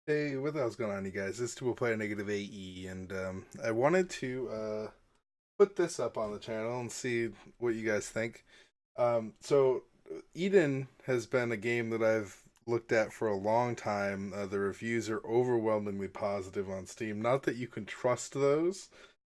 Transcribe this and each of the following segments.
Hey, what the hell's going on, you guys? This is Two Will Play Negative AE, and I wanted to put this up on the channel and see what you guys think. So, Eden has been a game that I've looked at for a long time. The reviews are overwhelmingly positive on Steam. Not that you can trust those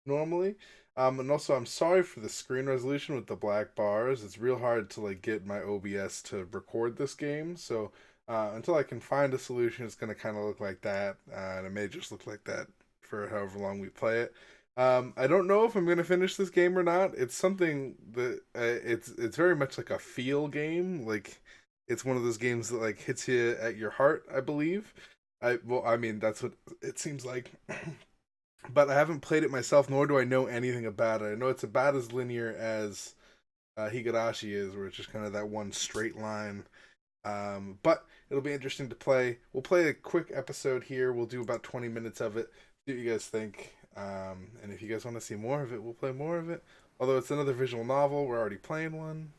normally. And also, I'm sorry for the screen resolution with the black bars. It's real hard to like get my OBS to record this game, so until I can find a solution, it's going to kind of look like that, and it may just look like that for however long we play it. I don't know if I'm going to finish this game or not. It's something that it's very much like a feel game. Like it's one of those games that like hits you at your heart, I believe. I mean that's what it seems like. But I haven't played it myself, nor do I know anything about it. I know it's about as linear as Higurashi is, where it's just kind of that one straight line. But it'll be interesting to play. We'll play a quick episode here. We'll do about 20 minutes of it. See what you guys think. And if you guys want to see more of it, we'll play more of it. Although it's another visual novel, we're already playing one.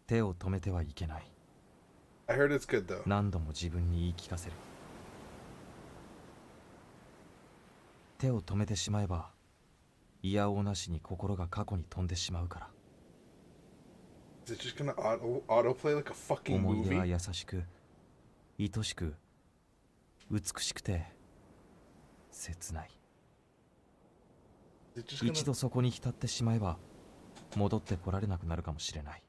手を止めてはいけない。I heard it's good though. 何度も自分に言い聞かせる。手を止めてしまえば、いやおうなしに心が過去に飛んでしまうから。Is it just gonna autoplay like a fucking 思い出は movie? 優しく、愛しく、美しくて、切ない。Is it just 一 gonna... 度そこに浸ってしまえば、戻ってこられなくなるかもしれない。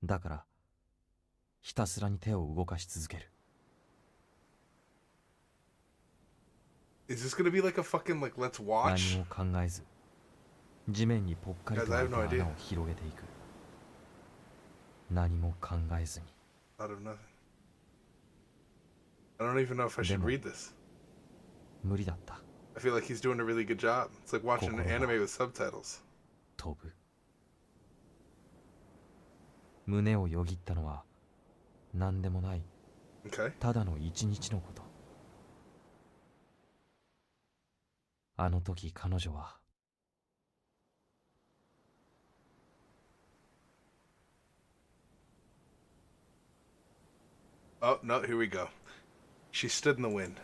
だから、ひたすらに手を動かし続ける。Is this gonna be like a fucking like let's 何 watch? も考えず、地面にぽっかりと Guys, I 開 have い no た idea. 穴を広げていく。何も考えずに。Out of nothing. I don't even know if I should read this. 無理だった。I feel like he's doing a really good job. It's like watching an anime with subtitles. 飛ぶ。胸をよぎったのは何でもない。Okay. ただの一日のこと。あの時彼女は。Oh, no, here we go. She stood in the wind.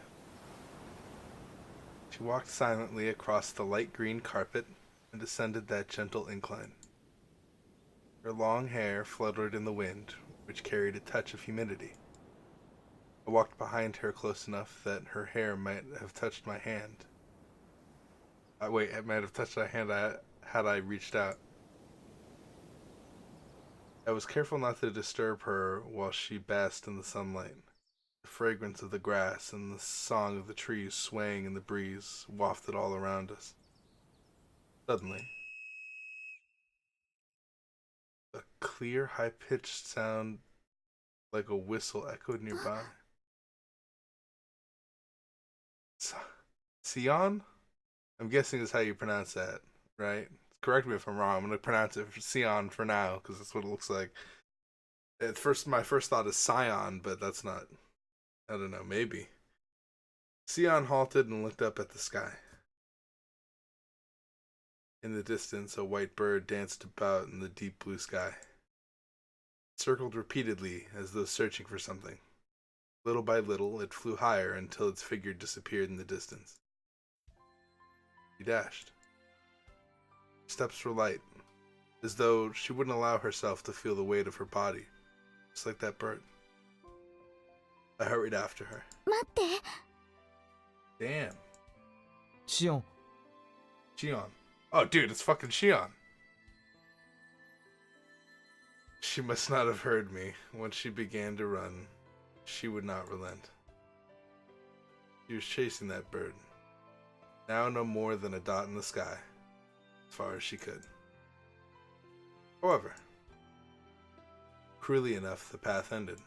She walked silently across the light green carpet and descended that gentle incline. Her long hair fluttered in the wind, which carried a touch of humidity. I walked behind her close enough that her hair might have touched my hand. Wait, it might have touched my hand had I reached out. I was careful not to disturb her while she basked in the sunlight. The fragrance of the grass and the song of the trees swaying in the breeze wafted all around us. Suddenly, a clear, high-pitched sound like a whistle echoed nearby. Sion? I'm guessing is how you pronounce that, right? Correct me if I'm wrong. I'm gonna pronounce it Sion for now because that's what it looks like. At first, my first thought is Scion, but that's not. I don't know. Maybe. Sion halted and looked up at the sky. In the distance, a white bird danced about in the deep blue sky. It circled repeatedly as though searching for something. Little by little, it flew higher until its figure disappeared in the distance. She dashed. Her steps were light, as though she wouldn't allow herself to feel the weight of her body, just like that bird. I hurried after her. 待って。 Damn. シオン。 Shion. Oh, dude, it's fucking Shion. She must not have heard me. Once she began to run, she would not relent. She was chasing that bird, now no more than a dot in the sky, as far as she could. However, cruelly enough, the path ended.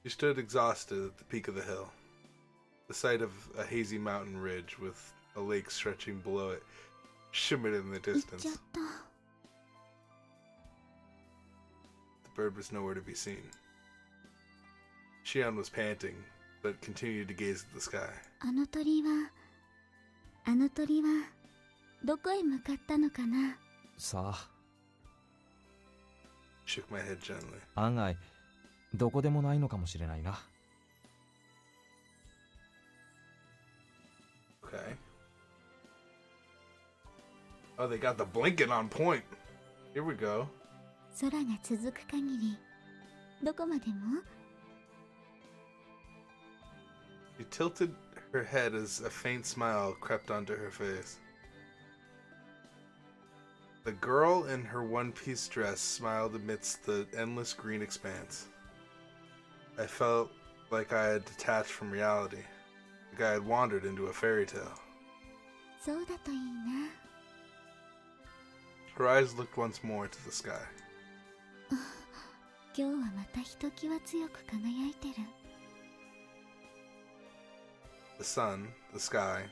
She stood exhausted at the peak of the hill. The sight of a hazy mountain ridge with a lake stretching below it shimmered in the 行っ distance. ちゃった。 The bird was nowhere to be seen. Shion was panting, but continued to gaze at the sky. あの鳥はどこへ向かったのかな。さあ、 Shook my head gently. 案外どこでもないのかもしれないな。 Okay. Oh, they got the blanket on point. Here we go. 空が続く限りどこまでも。 She tilted her head as a faint smile crept onto her face. The girl in her one-piece dress smiled amidst the endless green expanse. I felt like I had detached from reality, like I had wandered into a fairy tale. そうだといいな。 Her eyes looked once more to the sky. 今日はまたひときわ強く輝いてる。 The sun, the sky,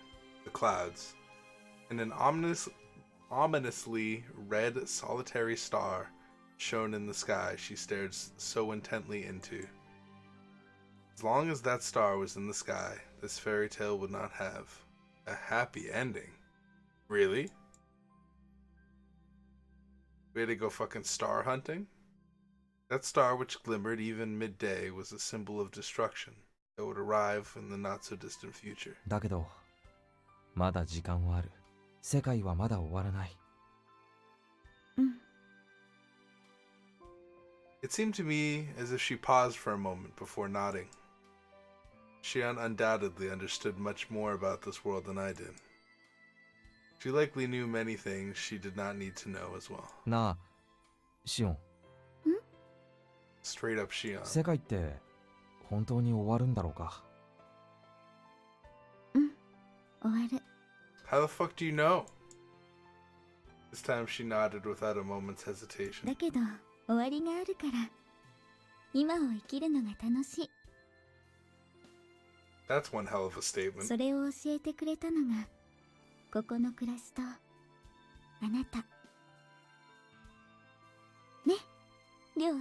the clouds, and an ominously red solitary star shone in the sky she stared so intently into. As long as that star was in the sky, this fairy tale would not have a happy ending. Really? We had to go fucking star hunting? That star which glimmered even midday was a symbol of destruction that would arrive in the not-so-distant future. だけどまだ時間はある。世界はまだ終わらない。 うん。 It seemed to me as if she paused for a moment before nodding. She undoubtedly understood much more about this world than I did. She likely knew many things she did not need to know as well. なあ、シオン。 Straight up Shion. 世界って本当に終わるんだろうか。 終わる。 How the fuck do you know? This time she nodded without a moment's hesitation. だけど終わりがあるから今を生きるのが楽しい。 That's one hell of a statement. それを教えてくれたのがここの暮らしとあなた。ね、りょう。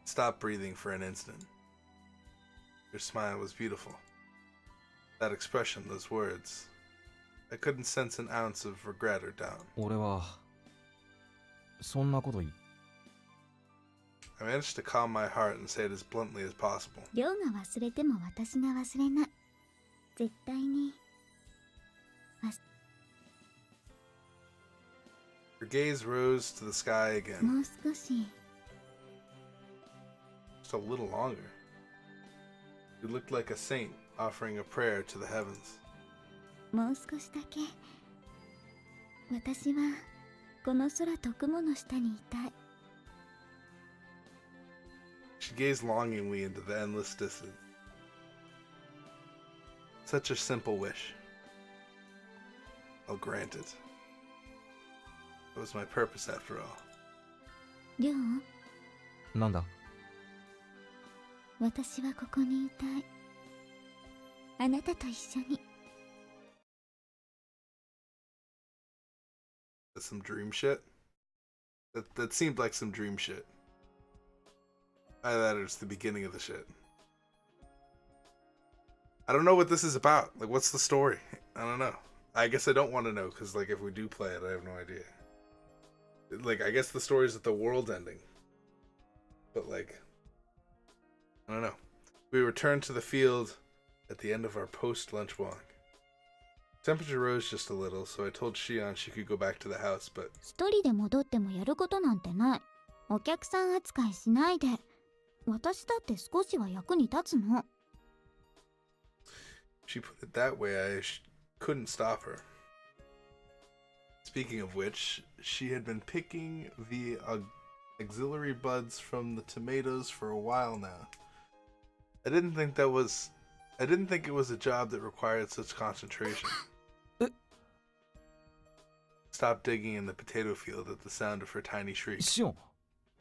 Stopped breathing for an instant. Your smile was beautiful. That expression, those words. I couldn't sense an ounce of regret or doubt. 俺はそんなこと言っ I managed to calm my heart and say it as bluntly as possible. りょうが忘れても私が忘れない。絶対に。 Her gaze rose to the sky again. もう少し。 Just a little longer. You looked like a saint offering a prayer to the heavens. もう少しだけ。私はこの空と雲の下にいたい。 She gazed longingly into the endless distance. Such a simple wish. I'll grant it. It was my purpose after all. りょう、た。なんだ。私はここにいたい。あなたと一緒に。 That's some dream shit? That seemed like some dream shit. Either that or it's the beginning of the shit. I don't know what this is about. Like, what's the story? I don't know. I guess I don't want to know, because, like, if we do play it, I have no idea. Like, I guess the story is that the world's ending. But, like, I don't know. We returned to the field at the end of our post-lunch walk. Temperature rose just a little, so I told Shion she could go back to the house, but 一人で戻ってもやることなんてない。お客さん扱いしないで。私だって少しは役に立つの。 she put it that way, I couldn't stop her. Speaking of which, she had been picking the auxiliary buds from the tomatoes for a while now. I didn't think it was a job that required such concentration. Stopped digging in the potato field at the sound of her tiny shriek. シオン、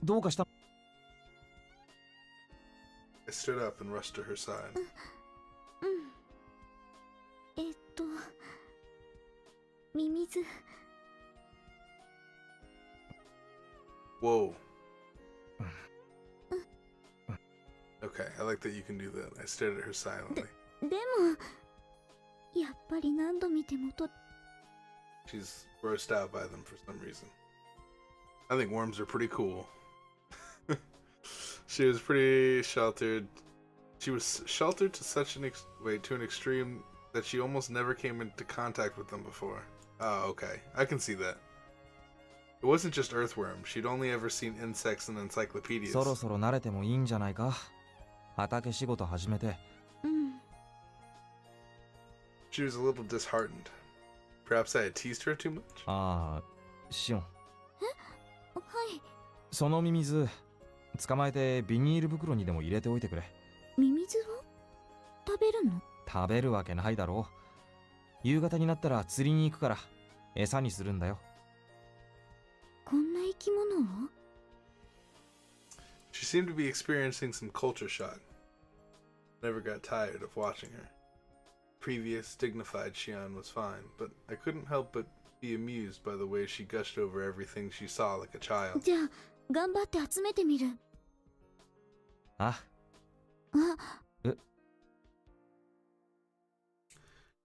どうかした？ I stood up and rushed to her side. うん。ミミズ。 Whoa. Okay, I like that you can do that. I stared at her silently. でもやっぱり何度見ても she's grossed out by them for some reason. I think worms are pretty cool. She was pretty sheltered. She was sheltered to such an to an extreme that she almost never came into contact with them before. Oh, okay. I can see that. It wasn't just earthworms. She'd only ever seen insects in encyclopedias. そろそろ慣れてもいいんじゃないか。畑仕事始めて。She was a little disheartened. Perhaps I had teased her too much? ああ、シオン。はい。そのミミズ、捕まえてビニール袋にでも入れておいてくれ。ミミズを食べるの？食べるわけないだろう。夕方になったら釣りに行くから餌にするんだよ。こんな生き物を？ She seemed to be experiencing some culture shock. Never got tired of watching her. Previous, dignified Xian was fine, but I couldn't help but be amused by the way she gushed over everything she saw like a child. じゃあ頑張って集めてみる。あ。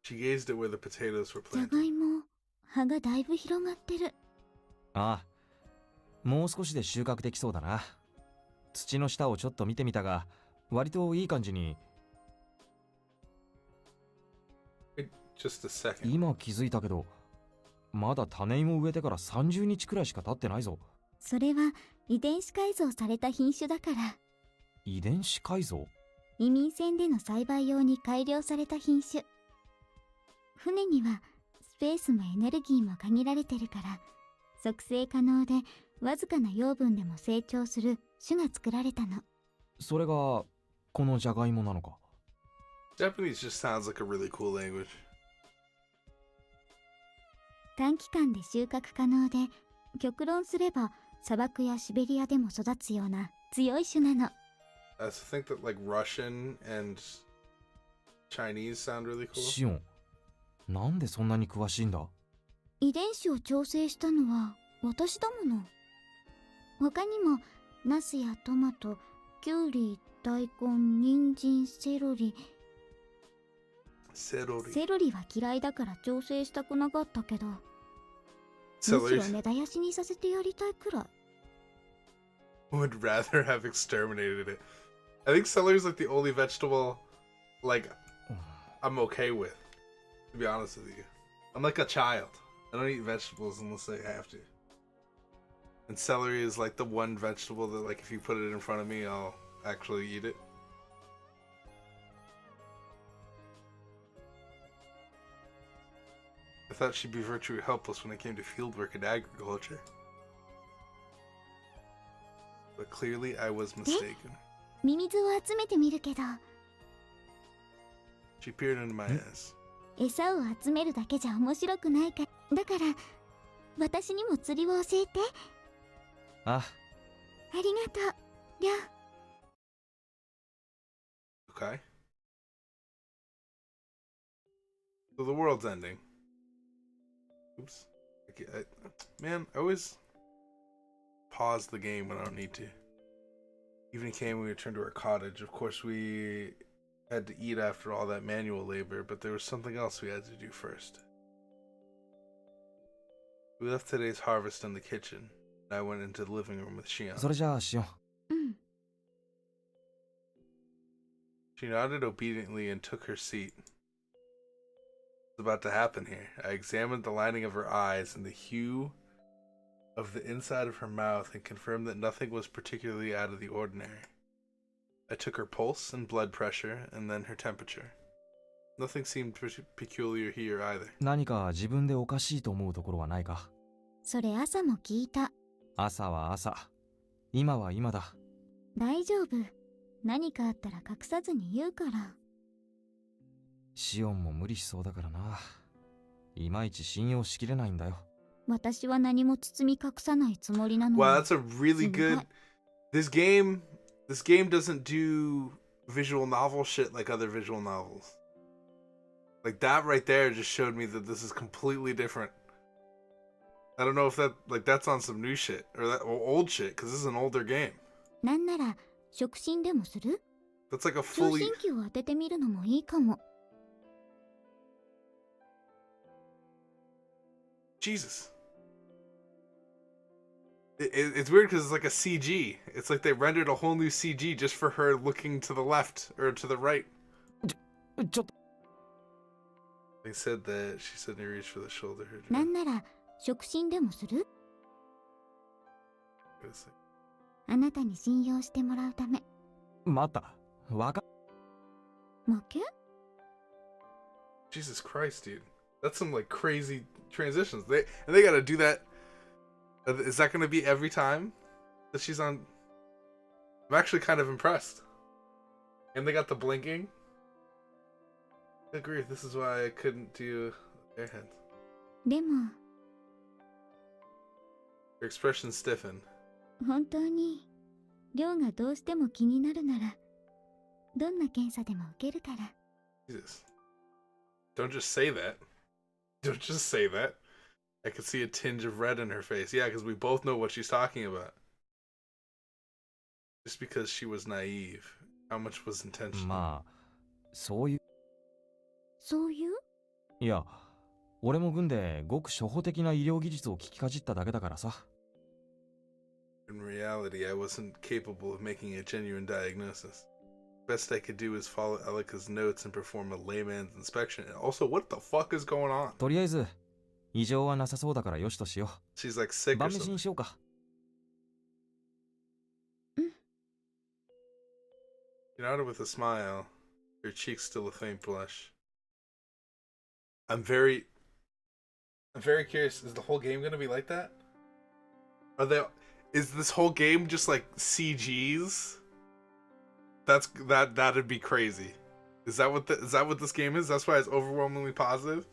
She gazed at where the potatoes were じゃ planted. がいも葉がだいぶ広がってる。ああ、もう少しで収穫できそうだな。土の下をちょっと見てみたが、割といい感じに。Just a second. 今気づいたけど、まだ種芋植えてから30日くらいしか経ってないぞ。それは遺伝子改造された品種だから。遺伝子改造？移民船での栽培用に改良された品種。船にはスペースもエネルギーも限られてるから、促成可能でわずかな養分でも成長する種が作られたの。それがこのジャガイモなのか。 Japanese just sounds like a really cool language. 短期間で収穫可能で、極論すれば砂漠やシベリアでも育つような強い種なの。I think that like Russian and Chinese sound really cool. シオン、なんでそんなに詳しいんだ？遺伝子を調整したのは私だもの。他にもナスやトマト、キュウリ、大根、人参、セロリ。セロリは嫌いだから調整したくなかったけど、むしろ根絶やしにさせてやりたいくらい。Would rather have exterminated it. I think celery is like the only vegetable like I'm okay with, to be honest with you. I'm like a child. I don't eat vegetables unless I have to. And celery is like the one vegetable that like if you put it in front of me, I'll actually eat it. I thought she'd be virtually helpless when it came to fieldwork and agriculture. But clearly I was mistaken. ミミズを集めてみるけど。She peered into my eyes. 餌を集めるだけじゃ面白くないから。だから、私にも釣りを教えて。あ。ありがとう、りょう。Okay. So the world's ending. Oops. Man, I always pause the game when I don't need to. Evening came, we returned to our cottage. Of course, we had to eat after all that manual labor, but there was something else we had to do first. We left today's harvest in the kitchen, and I went into the living room with Xian. それじゃあシオン。She nodded obediently and took her seat. What's about to happen here? I examined the lining of her eyes and the hue of the inside of her mouth and confirmed that nothing was particularly out of the ordinary. I took her pulse and blood pressure and then her temperature. Nothing seemed peculiar here either. 何か自分でおかしいと思うところはないか？それ朝も聞いた。朝は朝、今は今だ。大丈夫。何かあったら隠さずに言うから。シオンも無理しそうだからな。いまいち信用しきれないんだよ。私は何も包み隠さないつもりなの。Wow, that's a really good. This game doesn't do visual novel shit like other visual novels. Like that right there just showed me that this is completely different. I don't know if that's on some new shit or old shit because this is an older game. なんなら触診でもする？ That's like a 聴 fully. 診器を当ててみるのもいいかも。Jesus. It's weird because it's like a CG. It's like they rendered a whole new CG just for her looking to the left or to the right. ちょっと They said that she suddenly reached for the shoulder. なんなら触診でもする？あなたに信用してもらうため。待った。わか負け？ Jesus Christ, dude. That's some like crazy transitions. They gotta do that. Is that gonna be every time that she's on? I'm actually kind of impressed. And they got the blinking. I agree. This is why I couldn't do their hands. でも Your expression stiffened. 本当に亮がどうしても気になるならどんな検査でも受けるから。 Jesus. Don't just say that. Don't just say that. I could see a tinge of red in her face. Yeah, because we both know what she's talking about. Just because she was naive. How much was intentional? まあそういうそういう？いや俺も軍でごく初歩的な医療技術を聞きかじっただけだからさ。 In reality, I wasn't capable of making a genuine diagnosis. Best I could do was follow Elika's notes and perform a layman's inspection. And also, what the fuck is going on? とりあえず異常はなさそうだからよしとしよ She's like う。 sick or 晩飯 something. にしようか。She nodded with a smile, her cheeks still a faint blush. I'm very curious. Is the whole game gonna be like that? Is this whole game just like CGs? That'd be crazy. Is that what this game is? That's why it's overwhelmingly positive?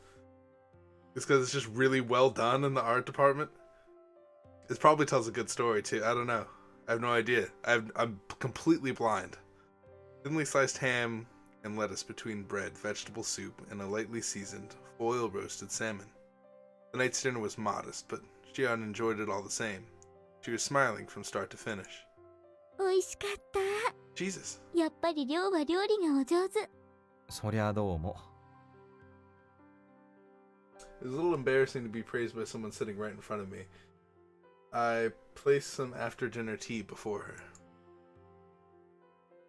It's because it's just really well done in the art department? It probably tells a good story too. I don't know. I have no idea. I'm completely blind. Thinly sliced ham and lettuce between bread, vegetable soup, and a lightly seasoned, foil roasted salmon. The night's dinner was modest, but Shion enjoyed it all the same. She was smiling from start to finish. 美味しかった。 Jesus. やっぱり亮は料理がお上手。そりゃどうも。 It was a little embarrassing to be praised by someone sitting right in front of me. I placed some after-dinner tea before her.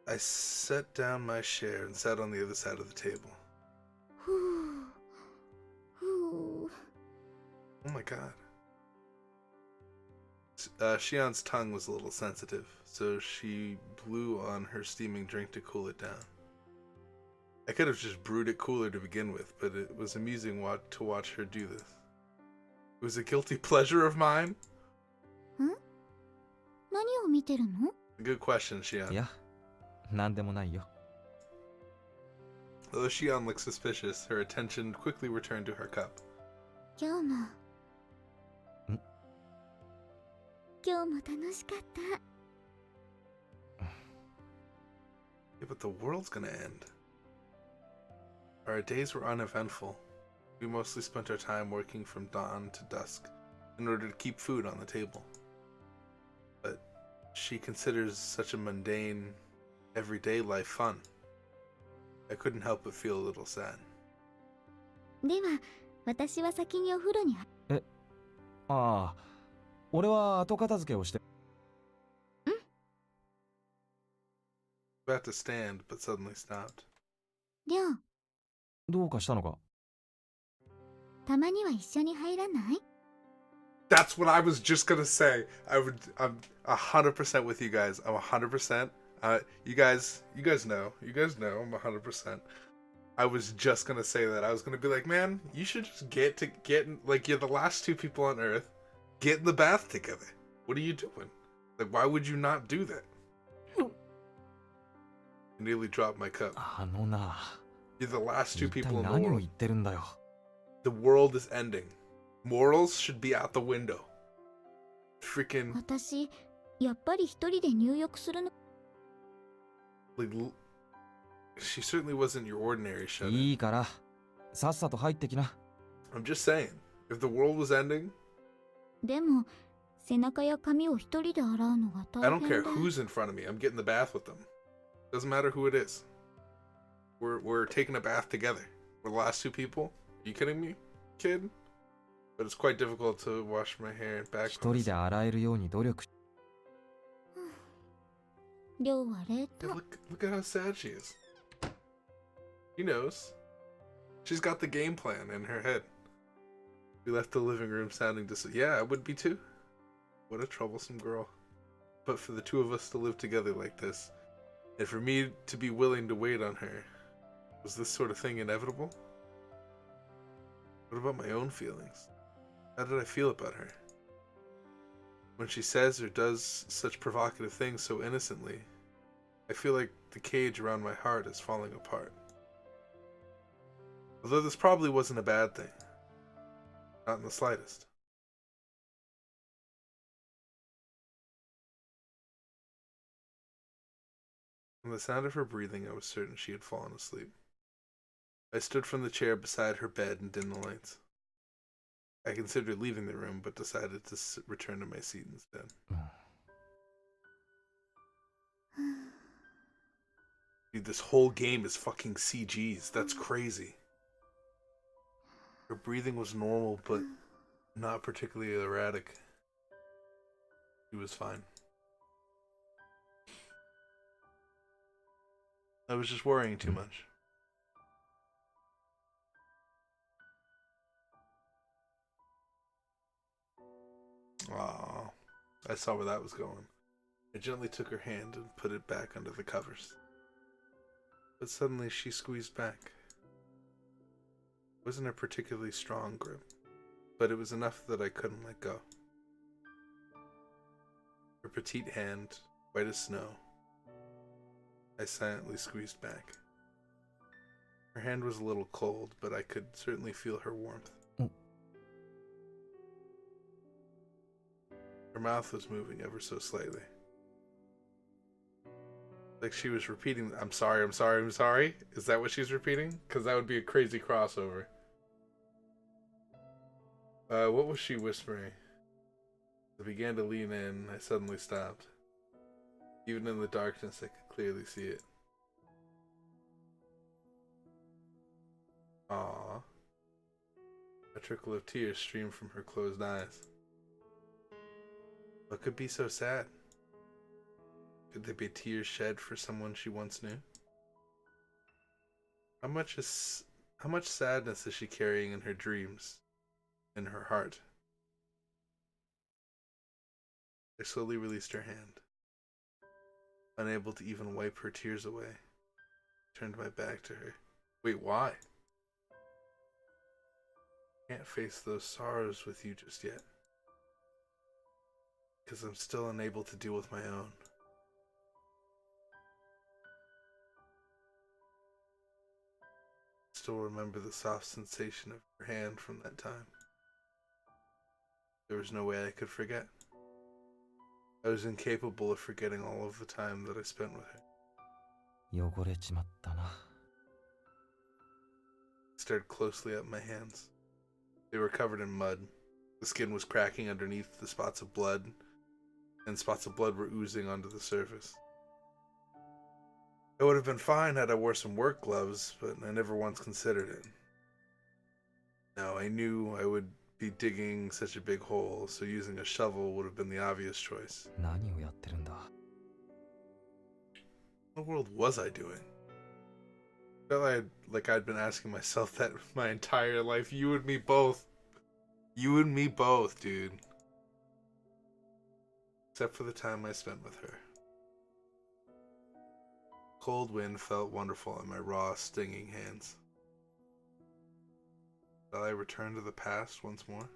I set down my share and sat on the other side of the table. ふう。ふう。 Oh my god. Shion's tongue was a little sensitive, so she blew on her steaming drink to cool it down. I could have just brewed it cooler to begin with, but it was amusing to watch her do this. It was a guilty pleasure of mine? ん？何を見てるの？ Good question, Shion. いやなんでもないよ。 Although Shion looked suspicious, her attention quickly returned to her cup. 今日も。ん？今日も楽しかった。 Yeah, but the world's gonna end. Our days were uneventful. We mostly spent our time working from dawn to dusk in order to keep food on the table. But she considers such a mundane, everyday life fun. I couldn't help but feel a little sad. では、私は先にお風呂に。ああ俺は後片付けをして。 About to stand, but suddenly stopped. 亮、どうかしたのか。たまには一緒に入らない？ That's what I was just gonna say. I'm 100% with you guys. I'm 100%. You guys know. You guys know I'm 100%. I was just gonna say that. I was gonna be like, man, you should just get like you're the last two people on Earth. Get in the bath together. What are you doing? Like, why would you not do that? I nearly dropped my cup. あのな。 You're the last two 一体 people in the 何を world. 言ってるんだよ。 The world is ending. Morals should be out the window. Freaking 私、やっぱり一人で入浴するの。 like, she certainly wasn't your ordinary shut-in. いいからさっさと入ってきな。 I'm just saying, if the world was ending, でも、背中や髪を一人で洗うのが I 大 don't 変 care で。 who's in front of me. I'm getting the bath with them. Doesn't matter who it is. We're taking a bath together. We're the last two people. Are you kidding me, kid? but it's quite difficult to wash my hair back 一 from 人で洗えるように努力し量は冷 Yeah, 凍。 look at how sad she is. She knows. She's got the game plan in her head. We left the living room sounding yeah, I would be too. What a troublesome girl. But for the two of us to live together like this, and for me to be willing to wait on her, was this sort of thing inevitable? What about my own feelings? How did I feel about her? When she says or does such provocative things so innocently, I feel like the cage around my heart is falling apart. Although this probably wasn't a bad thing. Not in the slightest. From the sound of her breathing, I was certain she had fallen asleep. I stood from the chair beside her bed and dimmed the lights. I considered leaving the room, but decided to return to my seat instead. Dude, this whole game is fucking CGs. That's crazy. Her breathing was normal, but not particularly erratic. She was fine. I was just worrying too much. Aww. I saw where that was going. I gently took her hand and put it back under the covers. But suddenly she squeezed back. It wasn't a particularly strong grip, but it was enough that I couldn't let go. Her petite hand, white as snow, I silently squeezed back. Her hand was a little cold, but I could certainly feel her warmth. Her mouth was moving ever so slightly. Like she was repeating, I'm sorry, I'm sorry, I'm sorry. Is that what she's repeating? Because that would be a crazy crossover. What was she whispering? I began to lean in. I suddenly stopped. Even in the darkness, I could clearly see it. Aww. A trickle of tears streamed from her closed eyes. What could be so sad? Could there be tears shed for someone she once knew? How much sadness is she carrying in her dreams, in her heart? I slowly released her hand. Unable to even wipe her tears away, I turned my back to her. Wait, why? I can't face those sorrows with you just yet. Because I'm still unable to deal with my own. Still remember the soft sensation of her hand from that time. There was no way I could forget. I was incapable of forgetting all of the time that I spent with her. 汚れちまったな。I stared closely at my hands. They were covered in mud. The skin was cracking underneath the spots of blood, and spots of blood were oozing onto the surface. It would have been fine had I wore some work gloves, but I never once considered it. No, I knew I would be digging such a big hole, so using a shovel would have been the obvious choice. 何をやってるんだ。 What in the world was I doing? I felt like I'd been asking myself that my entire life. You and me both. You and me both, dude. Except for the time I spent with her. Cold wind felt wonderful on my raw, stinging hands. Shall I return to the past once more?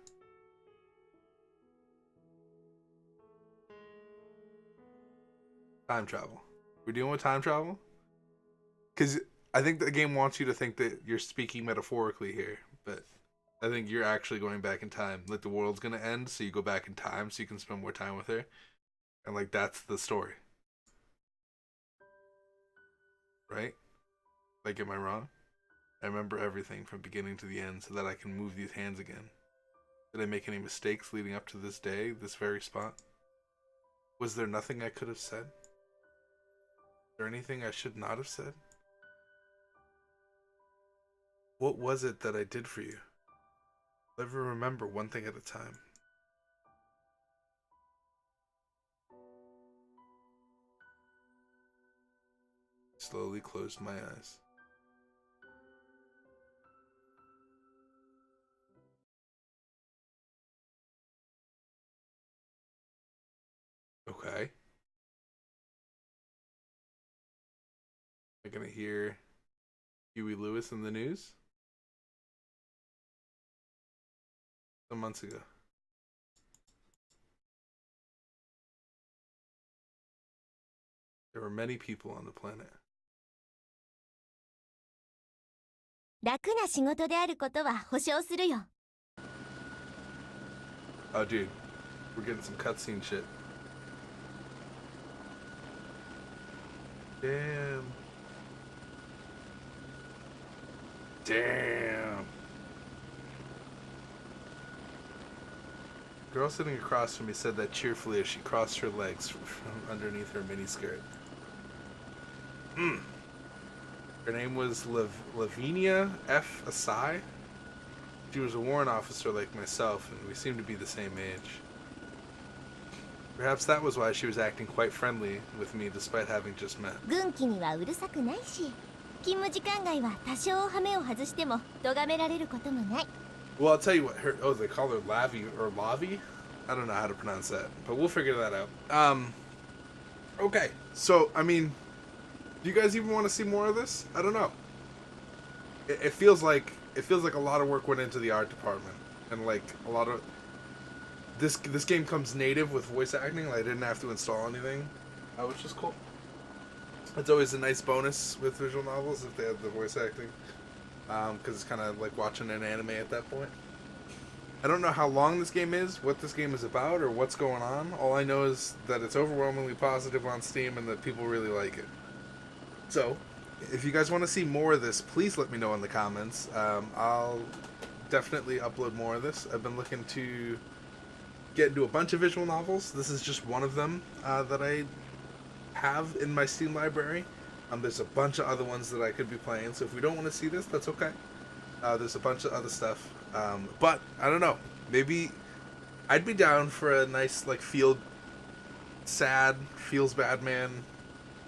Time travel. We're dealing with time travel? Because I think the game wants you to think that you're speaking metaphorically here, but I think you're actually going back in time. Like the world's going to end, so you go back in time so you can spend more time with her. And like that's the story. Right? Like, am I wrong? I remember everything from beginning to the end so that I can move these hands again. Did I make any mistakes leading up to this day, this very spot? Was there nothing I could have said? Is there anything I should not have said? What was it that I did for you? Live and remember one thing at a time. Slowly closed my eyes. Okay. Am I gonna hear Huey Lewis in the news? Some months ago. There were many people on the planet. 楽な仕事であることは保証するよ。 Oh, dude. We're getting some cutscene shit. Damn. Damn. Girl sitting across from me said that cheerfully as she crossed her legs from underneath her miniskirt. Her name was Lavinia F. Asai. She was a warrant officer like myself, and we seemed to be the same age. Perhaps that was why she was acting quite friendly with me despite having just met. 軍機にはうるさくないし、勤務時間外は多少ハメを外しても咎められることもない。 Well, I'll tell you what. They call her Lavi or Lavi. I don't know how to pronounce that, but we'll figure that out. Okay. So, I mean, do you guys even want to see more of this? I don't know. It feels like a lot of work went into the art department, and like a lot of this game comes native with voice acting. Like, I didn't have to install anything, which is cool. It's always a nice bonus with visual novels if they have the voice acting. Because it's kind of like watching an anime at that point. I don't know how long this game is, what this game is about, or what's going on. All I know is that it's overwhelmingly positive on Steam and that people really like it. So, if you guys want to see more of this, please let me know in the comments. I'll definitely upload more of this. I've been looking to get into a bunch of visual novels. This is just one of them that I have in my Steam library. There's a bunch of other ones that I could be playing, so if we don't want to see this, that's okay. There's a bunch of other stuff. But, I don't know. Maybe I'd be down for a nice, like, feels bad man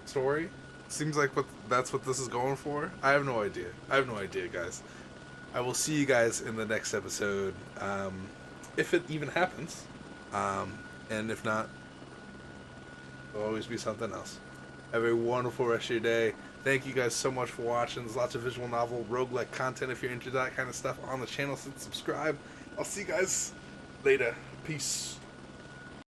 story. Seems like that's what this is going for. I have no idea. Guys. I will see you guys in the next episode, if it even happens. And if not, there'll always be something else. Have a wonderful rest of your day. Thank you guys so much for watching. There's lots of visual novel, roguelike content if you're into that kind of stuff on the channel. So subscribe. I'll see you guys later. Peace.